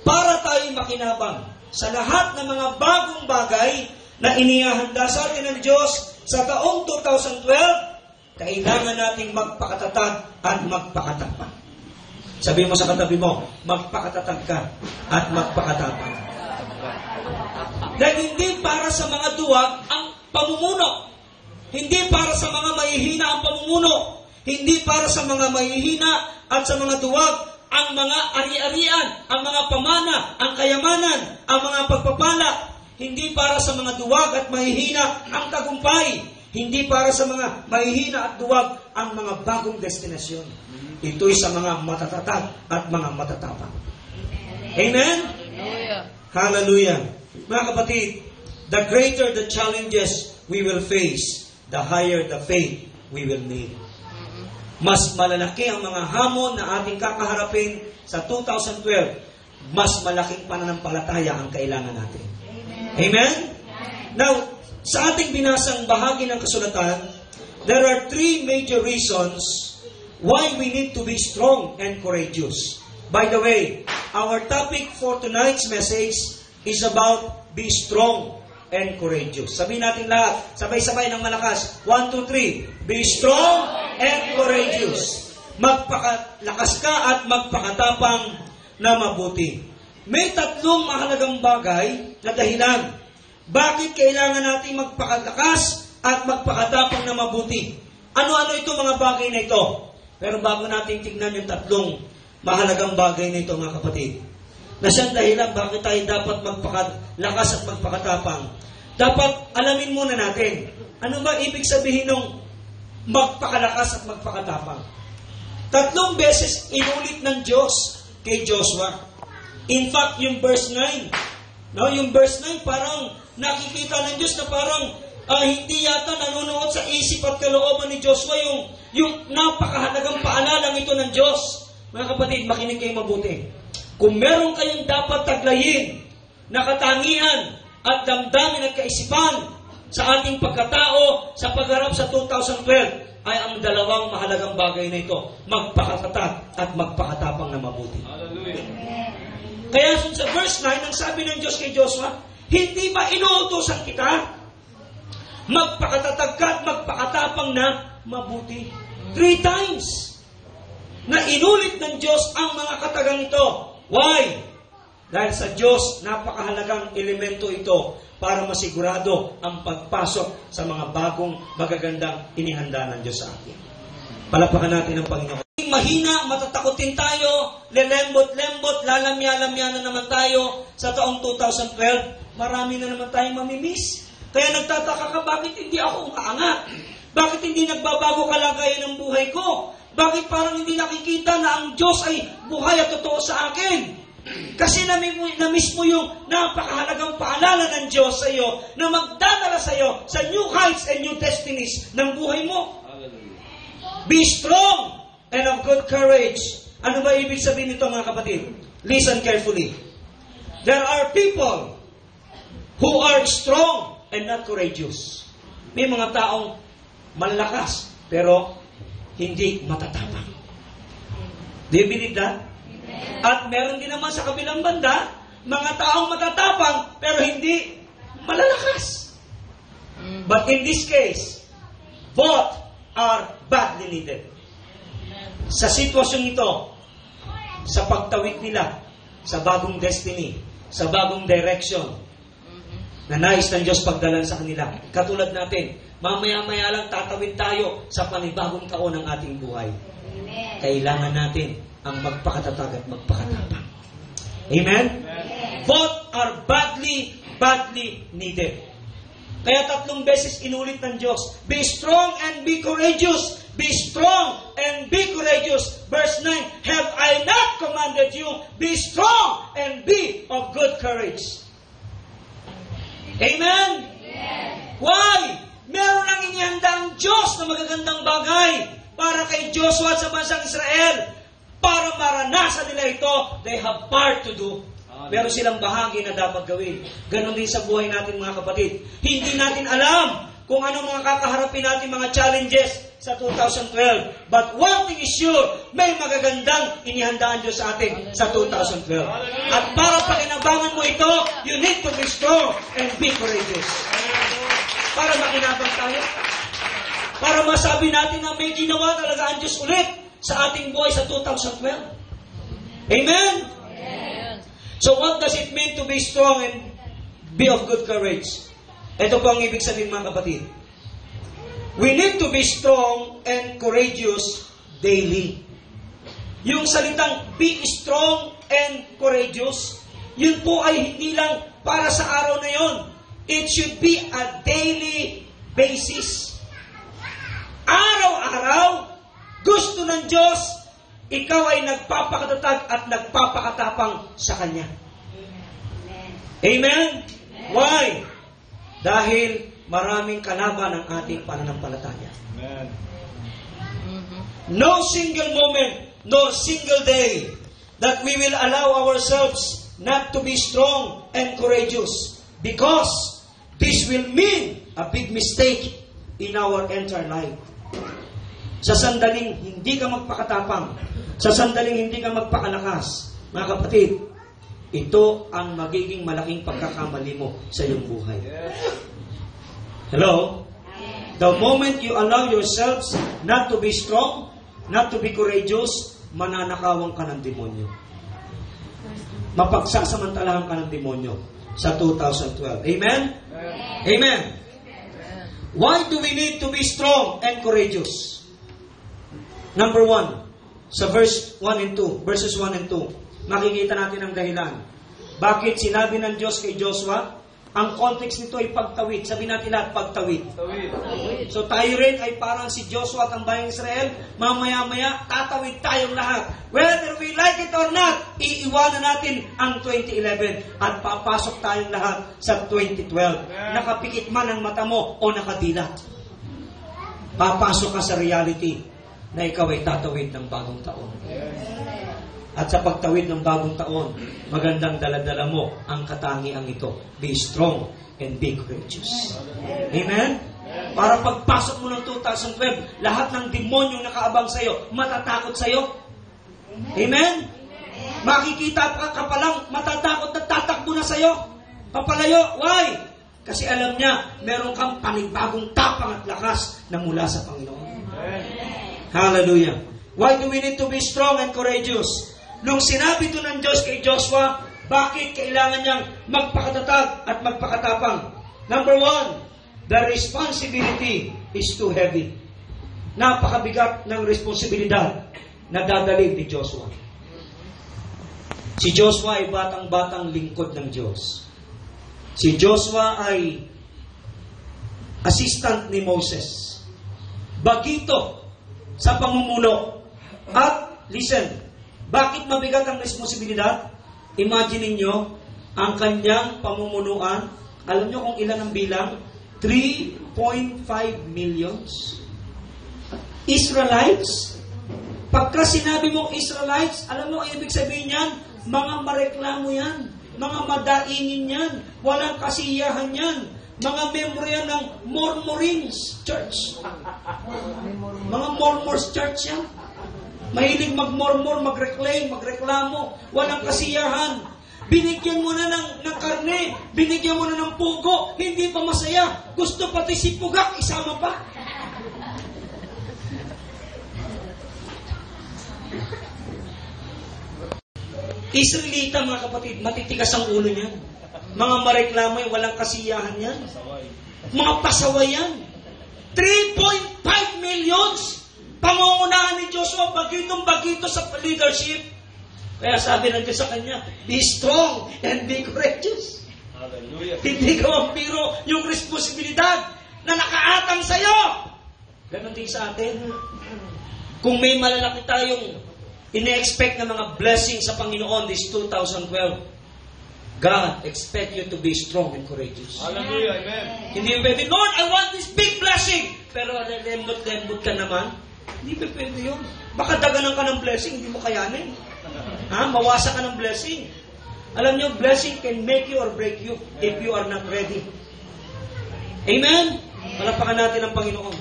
para tayo makinabang sa lahat ng mga bagong bagay na inihahanda sa atin ng Diyos sa taong 2012, kailangan nating magpakatatag at magpakatapang. Sabi mo sa katabi mo, magpakatatag ka at magpakatapang. Dahil hindi para sa mga duwag ang pamumuno. Hindi para sa mga mahihina ang pamumuno. Hindi para sa mga mahihina at sa mga duwag ang mga ari-arian, ang mga pamana, ang kayamanan, ang mga pagpapala. Hindi para sa mga duwag at mahihina ang tagumpay. Hindi para sa mga mahihina at duwag ang mga bagong destinasyon. Ito'y sa mga matatatag at mga matatapang. Amen? Hallelujah. Mga kapatid, the greater the challenges we will face, the higher the faith we will need. Mas malalaki ang mga hamon na ating kakaharapin sa 2012, mas malaking pananampalataya ang kailangan natin. Amen? Now, sa ating binasang bahagi ng kasulatan, there are 3 major reasons why we need to be strong and courageous. By the way, our topic for tonight's message is about be strong and courageous. Sabihin natin lahat, sabay-sabay ng malakas. 1, 2, 3. Be strong and courageous. Magpakalakas ka at magpakatapang na mabuti. May 3 mahalagang bagay na dahilan bakit kailangan natin magpakalakas at magpakatapang na mabuti. Ano-ano ito mga bagay na ito? Pero bago natin tignan yung 3 mahalagang bagay na ito mga kapatid, na siyang dahilan bakit tayo dapat magpakalakas at magpakatapang. Dapat alamin muna natin, ano ba ibig sabihin ng magpakalakas at magpakatapang? 3 beses inulit ng Diyos kay Joshua. In fact, yung verse 9, yung verse 9 parang nakikita ng Diyos na parang hindi yata nanonood sa isip at kalooban ni Joshua yung napakahalagang paalalang ito ng Diyos. Mga kapatid, makinig kayo mabuti. Kung meron kayong dapat taglayin na katangian at damdamin at kaisipan sa ating pagkatao sa pagharap sa 2012, ay ang 2 mahalagang bagay na ito, magpakatatag at magpakatapang na mabuti. Hallelujah. Kaya sa verse 9, ang sabi ng Diyos kay Joshua, hindi ba inuutosan kita? Magpakatatag ka at magpakatapang na mabuti. 3 times na inulit ng Diyos ang mga katagang ito. Why? Dahil sa Diyos, napakahalagang elemento ito para masigurado ang pagpasok sa mga bagong magagandang inihanda ng Diyos sa atin. Palapakan natin ang Panginoon. Mahina, matatakotin tayo, lelembot-lembot, lalamya-lamya na naman tayo sa taong 2012. Marami na naman tayong mamimiss. Kaya nagtataka ka, bakit hindi ako umaangat? Bakit hindi nagbabago kalagayan ng buhay ko? Bakit parang hindi nakikita na ang Diyos ay buhay at totoo sa akin? Kasi na-miss mo yung napakahalagang paalala ng Diyos sa iyo na magdadala sa iyo sa new heights and new destinies ng buhay mo. Be strong and of good courage. Ano ba ibig sabihin nito mga kapatid? Listen carefully. There are people who are strong and not courageous. May mga taong malakas pero hindi matatapang. Do you believe that? At meron din naman sa kabilang banda, mga taong matatapang pero hindi malalakas. But in this case, both are badly needed. Sa sitwasyon ito, sa pagtawid nila, sa bagong destiny, sa bagong direction, na nais ng Diyos pagdalan sa kanila. Katulad natin, mamaya-maya lang tatawid tayo sa panibagong taon ng ating buhay. Amen. Kailangan natin ang magpakatatag at magpakatapang. Amen? Amen? Both are badly needed. Kaya 3 beses inulit ng Diyos, be strong and be courageous. Be strong and be courageous. Verse 9, have I not commanded you? Be strong and be of good courage. Amen? Yes. Why? Meron ang inihanda ang Diyos na magagandang bagay para kay Joshua at sa bansang Israel. Para maranasan nila ito, they have part to do. Meron silang bahagi na dapat gawin. Ganon din sa buhay natin mga kapatid. Hindi natin alam kung anong mga kakaharapin natin mga challenges sa 2012. But one thing is sure, may magagandang inihandaan Diyos sa atin sa 2012. At para pakinabangan mo ito, you need to be strong and be courageous. Para makinabang tayo. Para masabi natin na may ginawa talaga ang Diyos ulit sa ating buhay sa 2012. Amen? So what does it mean to be strong and be of good courage? Ito po ang ibig sabihin, mga kapatid. We need to be strong and courageous daily. Yung salitang be strong and courageous, yun po ay hindi lang para sa araw na yon. It should be a daily basis. Araw-araw, gusto ng Diyos, ikaw ay nagpapakatatag at nagpapakatapang sa Kanya. Amen? Why? Dahil maraming kalaban ang ating pananampalataya. Amen. No single moment, nor single day that we will allow ourselves not to be strong and courageous, because this will mean a big mistake in our entire life. Sa sandaling hindi ka magpakatapang, sa sandaling hindi ka magpakalakas, mga kapatid, ito ang magiging malaking pagkakamali mo sa iyong buhay. Hello? The moment you allow yourselves not to be strong, not to be courageous, mananakawan ka ng demonyo. Mapagsasamantalahan ka ng demonyo sa 2012. Amen? Amen. Why do we need to be strong and courageous? Number 1, sa verses 1 and 2, makikita natin ang dahilan. Bakit sinabi ng Diyos kay Joshua? Ang context nito ay pagtawid. Sabi natin lahat, pagtawid. So tayo rin ay parang si Joshua at ang bayang Israel, mamaya-maya, tatawid tayong lahat. Whether we like it or not, iiwanan natin ang 2011 at papasok tayong lahat sa 2012. Nakapikit man ang mata mo o nakadilat. Papasok ka sa reality na ikaw ay tatawid ng bagong taon. At sa pagtawid ng bagong taon, magandang daladala mo ang katangiang ito. Be strong and be courageous. Amen? Para pagpasok mo ng 2012, lahat ng demonyong nakaabang sa'yo, matatakot sa'yo. Amen? Makikita ka pa lang, matatakot at tatakbo na sa'yo. Papalayo. Why? Kasi alam niya, meron kang panibagong tapang at lakas na mula sa Panginoon. Hallelujah. Why do we need to be strong and courageous? Nung sinabi ito ng Diyos kay Joshua, bakit kailangan niyang magpakatatag at magpakatapang? Number 1, the responsibility is too heavy. Napakabigat ng responsibilidad na dadalhin ni Joshua. Si Joshua ay batang-batang lingkod ng Diyos. Si Joshua ay assistant ni Moses. Bagito sa pamumuno. At, listen, bakit mabigat ang responsibilidad? Imagine niyo ang kanyang pamumunuan. Alam niyo kung ilan ang bilang? 3.5 millions. Israelites. Pagka sinabi mong Israelites, alam mo ang ibig sabihin yan? Mga mareklamo yan. Mga madaingin yan. Walang kasiyahan yan. Mga member yan ng Mormons Church. Mga Mormons Church yan. Mahilig magmormor, magreclaim, magreklamo, walang kasiyahan. Binigyan mo na ng karne, binigyan mo na ng pugo, hindi pa masaya. Gusto pati si Pugak, isama pa. Israelita, mga kapatid, matitigas ang ulo niyan. Mga mareklamo, walang kasiyahan yan. Mga pasaway yan. 3.5 millions. Pangungunahan ni Joshua, bagitong-bagito sa leadership. Kaya sabi ng Diyos sa kanya, be strong and be courageous. Hallelujah. Hindi ka mampiro yung responsibilidad na nakaatang sa'yo. Ganon din sa atin. Kung may malalaki tayong ine-expect na mga blessings sa Panginoon this 2012, God expect you to be strong and courageous. Hallelujah. Amen. Hindi pwede, Lord, I want this big blessing. Pero lembot-lembot ka naman. Hindi pa pwede yun. Baka daganan ka ng blessing, hindi mo kayanin. Mawasan ka ng blessing. Alam nyo, blessing can make you or break you if you are not ready. Amen? Palapakan natin ang Panginoon.